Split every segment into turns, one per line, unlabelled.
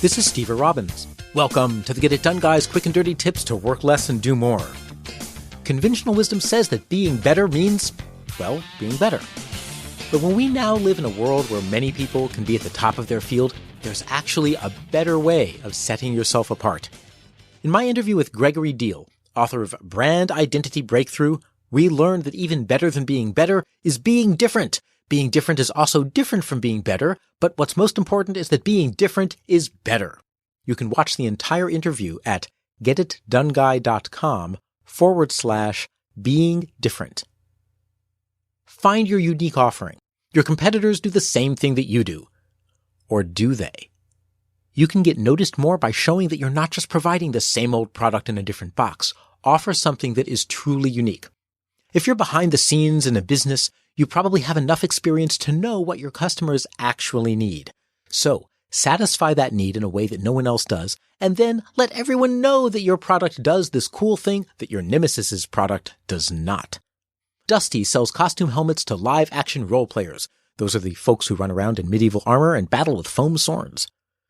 This is Steve Robbins. Welcome to the Get It Done Guys quick and dirty tips to work less and do more. Conventional wisdom says that being better means, well, being better. But when we now live in a world where many people can be at the top of their field, there's actually a better way of setting yourself apart. In my interview with Gregory Deal, author of Brand Identity Breakthrough, we learned that even better than being better is being different. Being different is also different from being better, but what's most important is that being different is better. You can watch the entire interview at getitdoneguy.com/being different. Find your unique offering. Your competitors do the same thing that you do. Or do they? You can get noticed more by showing that you're not just providing the same old product in a different box. Offer something that is truly unique. If you're behind the scenes in a business, you probably have enough experience to know what your customers actually need. So, satisfy that need in a way that no one else does, and then let everyone know that your product does this cool thing that your nemesis's product does not. Dusty sells costume helmets to live-action role players. Those are the folks who run around in medieval armor and battle with foam swords.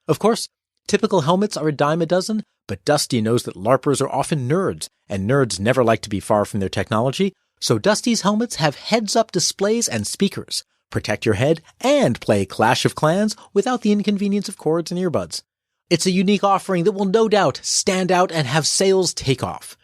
Of course, typical helmets are a dime a dozen, but Dusty knows that LARPers are often nerds, and nerds never like to be far from their technology, so Dusty's helmets have heads-up displays and speakers. Protect your head and play Clash of Clans without the inconvenience of cords and earbuds. It's a unique offering that will no doubt stand out and have sales take off.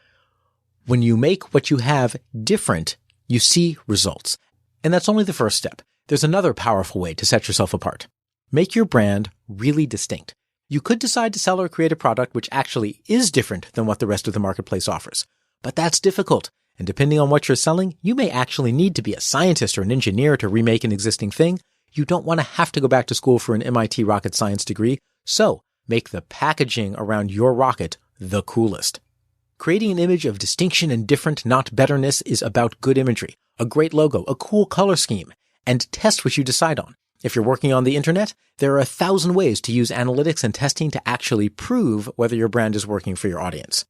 When you make what you have different, you see results. And that's only the first step. There's another powerful way to set yourself apart. Make your brand really distinct. You could decide to sell or create a product which actually is different than what the rest of the marketplace offers. But that's difficult. And depending on what you're selling, you may actually need to be a scientist or an engineer to remake an existing thing. You don't want to have to go back to school for an MIT rocket science degree. So make the packaging around your rocket the coolest. Creating an image of distinction and different, not betterness, is about good imagery, a great logo, a cool color scheme, and test what you decide on. If you're working on the internet, there are 1,000 ways to use analytics and testing to actually prove whether your brand is working for your audience.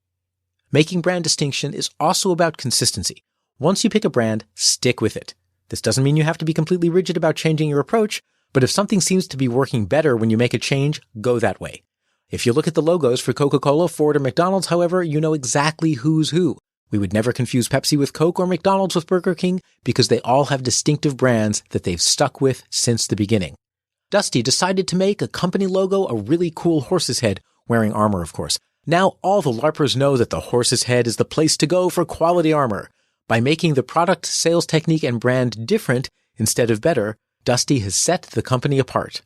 Making brand distinction is also about consistency. Once you pick a brand, stick with it. This doesn't mean you have to be completely rigid about changing your approach, but if something seems to be working better when you make a change, go that way. If you look at the logos for Coca-Cola, Ford, or McDonald's, however, you know exactly who's who. We would never confuse Pepsi with Coke or McDonald's with Burger King because they all have distinctive brands that they've stuck with since the beginning. Dusty decided to make a company logo a really cool horse's head, wearing armor, of course. Now all the LARPers know that the horse's head is the place to go for quality armor. By making the product, sales technique, and brand different instead of better, Dusty has set the company apart.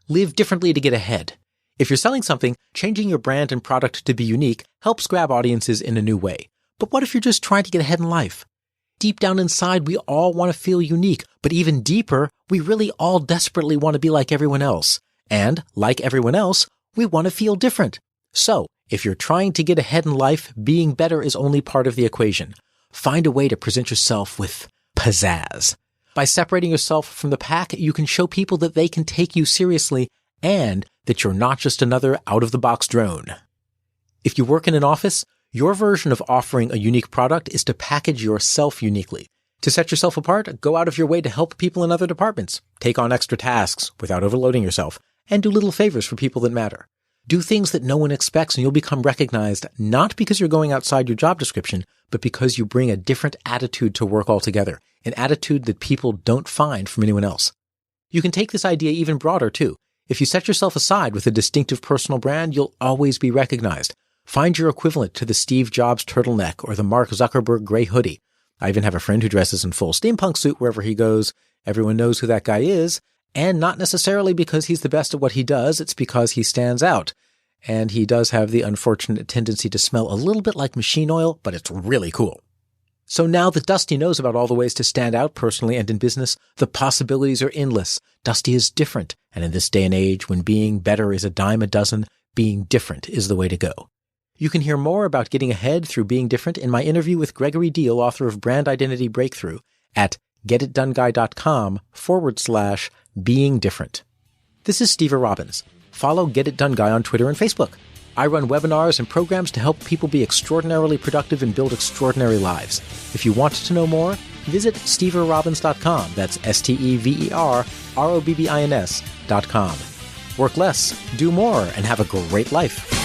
Live differently to get ahead. If you're selling something, changing your brand and product to be unique helps grab audiences in a new way. But what if you're just trying to get ahead in life? Deep down inside, we all want to feel unique, but even deeper, we really all desperately want to be like everyone else. And, like everyone else, we want to feel different. So, if you're trying to get ahead in life, being better is only part of the equation. Find a way to present yourself with pizzazz. By separating yourself from the pack, you can show people that they can take you seriously and that you're not just another out-of-the-box drone. If you work in an office, your version of offering a unique product is to package yourself uniquely. To set yourself apart, go out of your way to help people in other departments, take on extra tasks without overloading yourself, and do little favors for people that matter. Do things that no one expects and you'll become recognized not because you're going outside your job description, but because you bring a different attitude to work altogether, an attitude that people don't find from anyone else. You can take this idea even broader too. If you set yourself aside with a distinctive personal brand, you'll always be recognized. Find your equivalent to the Steve Jobs turtleneck or the Mark Zuckerberg gray hoodie. I even have a friend who dresses in full steampunk suit wherever he goes. Everyone knows who that guy is. And not necessarily because he's the best at what he does, it's because he stands out. And he does have the unfortunate tendency to smell a little bit like machine oil, but it's really cool. So now that Dusty knows about all the ways to stand out personally and in business, the possibilities are endless. Dusty is different, and in this day and age, when being better is a dime a dozen, being different is the way to go. You can hear more about getting ahead through being different in my interview with Gregory Deal, author of Brand Identity Breakthrough, at getitdoneguy.com/being different. This is Steve Robbins. Follow Get It Done Guy on Twitter and Facebook. I run webinars and programs to help people be extraordinarily productive and build extraordinary lives. If you want to know more, visit steverobbins.com. That's SteverRobbins.com. Work less, do more, and have a great life.